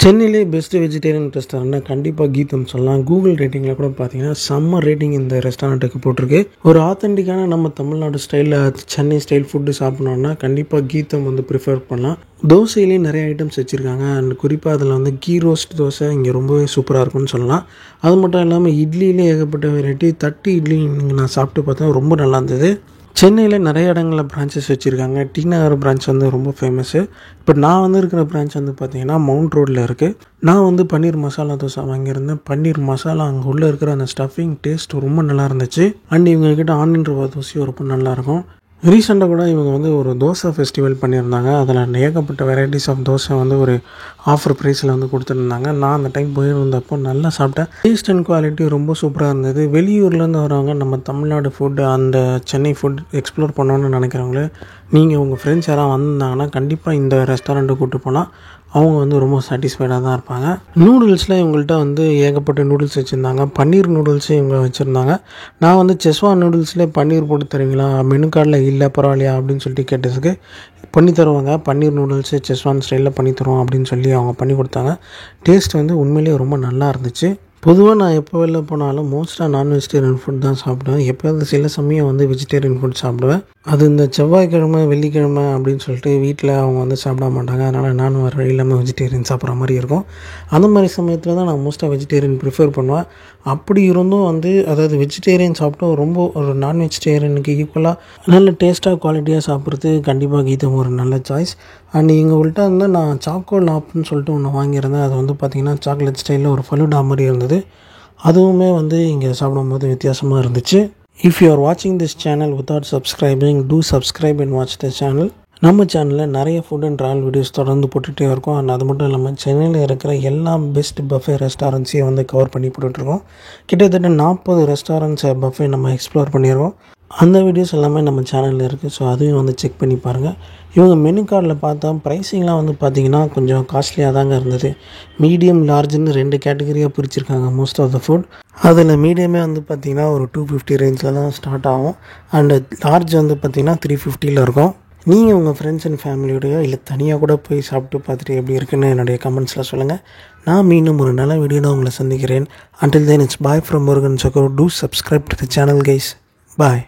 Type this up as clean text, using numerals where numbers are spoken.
சென்னையிலே best vegetarian ரெஸ்டாரண்ட்னா கண்டிப்பாக கீதம் சொல்லலாம். கூகுள் ரேட்டிங்கில் கூட பார்த்தீங்கன்னா செம்ம ரேட்டிங் இந்த ரெஸ்டாரண்ட்டுக்கு போட்டிருக்கு. ஒரு ஆத்தென்டிக்கான நம்ம தமிழ்நாடு ஸ்டைலில் சென்னை ஸ்டைல் ஃபுட்டு சாப்பிட்ணுன்னா கண்டிப்பாக கீதம் ப்ரிஃபர் பண்ணலாம். தோசையிலேயே நிறைய ஐட்டம்ஸ் வச்சுருக்காங்க. அண்ட் குறிப்பாக அதில் கீ ரோஸ்ட் தோசை இங்கே ரொம்பவே சூப்பராக இருக்கும்னு சொல்லலாம். அது மட்டும் இல்லாமல் இட்லியிலே ஏகப்பட்ட வெரைட்டி. தட்டு இட்லி நான் சாப்பிட்டு பார்த்தா ரொம்ப நல்லா இருந்தது. சென்னையில் நிறைய இடங்களில் பிரான்ச்சஸ் வச்சுருக்காங்க. டி நகர் பிரான்ச் ரொம்ப ஃபேமஸ்ஸு. இப்போ நான் இருக்கிற பிரான்ச் பார்த்திங்கன்னா மவுண்ட் ரோடில் இருக்குது. நான் பன்னீர் மசாலா தோசை வாங்கியிருந்தேன். பன்னீர் மசாலா அங்கே உள்ளே இருக்கிற அந்த ஸ்டஃபிங் டேஸ்ட் ரொம்ப நல்லா இருந்துச்சு. அண்ட் இவங்கக்கிட்ட ஆனியன் ரவா தோசையும் ரொம்ப நல்லாயிருக்கும். ரீசெண்டாக கூட இவங்க ஒரு தோசை ஃபெஸ்டிவல் பண்ணியிருந்தாங்க. அதில் ஏகப்பட்ட வெரைட்டிஸ் ஆஃப் தோசை ஒரு ஆஃபர் ப்ரைஸில் கொடுத்துருந்தாங்க. நான் அந்த டைம் போயிருந்தப்போ நல்லா சாப்பிட்டேன். டேஸ்ட் அண்ட் குவாலிட்டி ரொம்ப சூப்பராக இருந்தது. வெளியூர்லேருந்து வரவங்க நம்ம தமிழ்நாடு ஃபுட்டு அந்த சென்னை ஃபுட் எக்ஸ்ப்ளோர் பண்ணணுன்னு நினைக்கிறவங்களே நீங்கள் உங்கள் ஃப்ரெண்ட்ஸ் யாராவது வந்திருந்தாங்கன்னா கண்டிப்பாக இந்த ரெஸ்டாரண்ட்டுக்கு கூப்பிட்டு போனால் அவங்க ரொம்ப சாட்டிஸ்ஃபைடாக தான் இருப்பாங்க. நூடுல்ஸில் இவங்கள்ட்ட ஏகப்பட்ட நூடுல்ஸ் வச்சுருந்தாங்க. பன்னீர் நூடுல்ஸு இவங்க வச்சுருந்தாங்க. நான் செஸ்வான் நூடுல்ஸ்லேயே பன்னீர் போட்டு தருவீங்களா, மெனு கார்டில் இல்லை பரவாயில்லையா அப்படின்னு சொல்லிட்டு கேட்டதுக்கு பண்ணி தருவாங்க. பன்னீர் நூடுல்ஸு செஸ்வான் ஸ்டைலில் பண்ணி தருவோம் அப்படின்னு சொல்லி அவங்க பண்ணி கொடுத்தாங்க. டேஸ்ட் உண்மையிலேயே ரொம்ப நல்லா இருந்துச்சு. பொதுவாக நான் எப்போ வெளில போனாலும் மோஸ்ட்டாக நான் வெஜிடேரியன் ஃபுட் தான் சாப்பிடுவேன். எப்போயாவது சில சமயம் வெஜிடேரியன் ஃபுட் சாப்பிடுவேன். அது இந்த செவ்வாய்க்கிழமை வெள்ளிக்கிழமை அப்படின்னு சொல்லிட்டு வீட்டில் அவங்க சாப்பிட மாட்டாங்க. அதனால் நானும் வர இல்லாமல் வெஜிடேரியன் சாப்பிட்ற மாதிரி இருக்கும். அந்த மாதிரி சமயத்தில் தான் நான் மோஸ்ட்டாக வெஜிடேரியன் ப்ரிஃபர் பண்ணுவேன். அப்படி இருந்தும் அதாவது வெஜிடேரியன் சாப்பிட்டா ரொம்ப ஒரு நான் வெஜிடேரியனுக்கு ஈக்குவலாக நல்ல டேஸ்ட்டாக குவாலிட்டியாக சாப்பிட்றது கண்டிப்பாக கீதம் ஒரு நல்ல சாய்ஸ். அண்ட் எங்கள்கிட்ட நான் சாக்கோ லாப்னு சொல்லிட்டு ஒன்று வாங்கியிருந்தேன். அது பார்த்திங்கன்னா சாக்லேட் ஸ்டைலில் ஒரு ஃபலூடா மாதிரி இருந்தது. அதுவுமே இங்கே சாப்பிடும்போது வித்தியாசமாக இருந்துச்சு. If you are watching this channel without subscribing, do subscribe and watch the channel. நம்ம சேனலில் நிறைய ஃபுட் அண்ட் ட்ராவல் வீடியோஸ் தொடர்ந்து போட்டுகிட்டே இருக்கோம். அண்ட் அது மட்டும் இல்லாமல் சென்னையில் இருக்கிற எல்லா பெஸ்ட் பஃபே ரெஸ்டாரண்ட்ஸையும் கவர் பண்ணி போட்டுட்ருக்கோம். கிட்டத்தட்ட 40 ரெஸ்டாரண்ட்ஸை பஃபே நம்ம எக்ஸ்ப்ளோர் பண்ணிடுவோம். அந்த வீடியோஸ் எல்லாமே நம்ம சேனலில் இருக்குது. ஸோ அதையும் செக் பண்ணி பாருங்கள். இவங்க மெனு கார்டில் பார்த்தா ப்ரைஸிங்லாம் பார்த்திங்கன்னா கொஞ்சம் காஸ்ட்லியாக தாங்க இருந்தது. மீடியம் லார்ஜ்னு 2 கேட்டகரியாக பிரிச்சிருக்காங்க மோஸ்ட் ஆஃப் த ஃபுட். அதில் மீடியமே பார்த்திங்கன்னா ஒரு 250 ரேஞ்சில் தான் ஸ்டார்ட் ஆகும். அண்டு லார்ஜ் பார்த்திங்கன்னா 350 இருக்கும். நீங்கள் உங்கள் ஃப்ரெண்ட்ஸ் அண்ட் ஃபேமிலியோடையோ இல்லை தனியாக கூட போய் சாப்பிட்டு பார்த்துட்டு எப்படி இருக்குன்னு என்னுடைய கமெண்ட்ஸில் சொல்லுங்கள். நான் மீண்டும் ஒரு நல்ல வீடியோவில் உங்களை சந்திக்கிறேன். Until then, it's bye from Murugan Chakor. Do subscribe to the channel, guys. Bye.